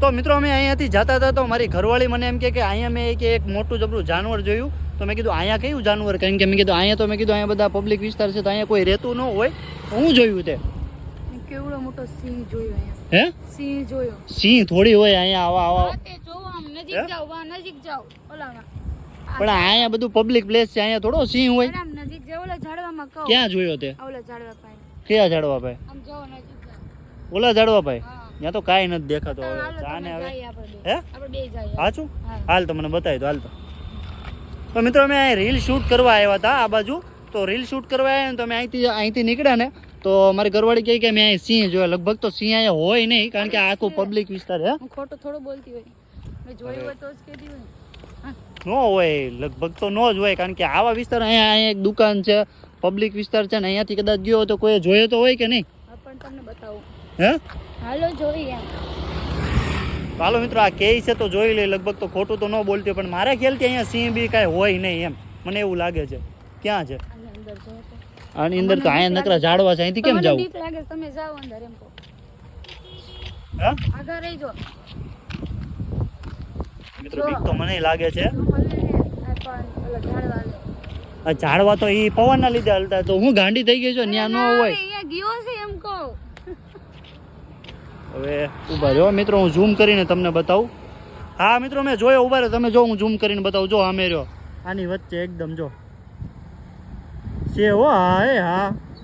તો મિત્રો અમે અહીંયાથી જતા હતા તો મારી ઘરવાળી મને એમ કે અહીંયા મેં એક મોટું જબરું જાનવર જોયું. તો મેં કીધું અહીંયા કયું જાનવર? કારણ કે મેં કીધું અહીંયા બધા પબ્લિક વિસ્તાર છે તો અહીંયા કોઈ રહેતું ન હોય. હું જોયું તે કેવડો મોટો સિંહ જોયો અહીંયા. હે સિંહ જોયો. સિંહ થોડી હોય અહીંયા આવા તે જોવો આમ નજીક જાવ ઓલામાં. પણ અહીંયા બધું પબ્લિક પ્લેસ છે, અહીંયા થોડો સિંહ હોય. આમ નજીક જાવ ઓલા ઝાડવામાં કહો. ક્યાં જોયો તે? ઓલા ઝાડવા પાસે. કયા ઝાડવા ભાઈ? આમ જાવ નજીક જાવ. ઓલા ઝાડવા ભાઈ? હા. ત્યાં તો કાંઈ નથી દેખાતો. હવે જાને હવે હે આપણે બે જઈએ. હાચું? હાલ તો મને બતાવી દો. હાલ તો મિત્રો અમે અહીં રીલ શૂટ કરવા આવ્યા હતા આ બાજુ. તો રીલ શૂટ કરવા આવ્યા ને તો અમે અહીંથી નીકળ્યા ને તો મારી ઘરવાળી કહે કે મેં અહીં સિંહ જોયા. લગભગ તો સિંહ અહીંયા હોય નહીં કારણ કે આખું પબ્લિક વિસ્તાર છે. હું ખોટું થોડું બોલતી હોય. મેં જોયું હોય તો જ કહેતી હોય. ન હોય, લગભગ તો ન જ હોય કારણ કે આવા વિસ્તાર અહીંયા એક દુકાન છે, પબ્લિક વિસ્તાર છે ને અહીંયાથી કદાચ ગયો તો કોઈ જોયો તો હોય કે નહીં? પણ તમને બતાવું. હે હાલો જોઈએ. હાલો મિત્રો આ કે છે તો જોઈ લે. લગભગ તો ખોટું તો ન બોલતી પણ મારા ખ્યાલથી અહીંયા સિંહ બી કાંઈ હોય નહીં એમ મને એવું લાગે છે. ક્યાં છે આની અંદર? તો અહીંયા નકરા ઝાડવા છે, અહીંથી કેમ જાવ? બીક લાગે તમે જાઓ અંદર એમ કહો. હા આગળ રહી જો મિત્રો બીક તો મને લાગે છે. ઝાડવા આ ઝાડવા તો ઈ પવનના લીધે હલતા. તો હું ગાંડી થઈ ગઈ છું ત્યાં ન હોય. અહીંયા ગયો છે એમ કહો. હવે ઉભા રહ્યો મિત્રો, હું ઝૂમ કરીને તમને બતાવું. હા મિત્રો મેં જોયો, ઉભા રહ્યો તમે જો, હું ઝૂમ કરીને બતાવું. જો અમે રહ્યો આની વચ્ચે એકદમ જો છે. હો હા એ હા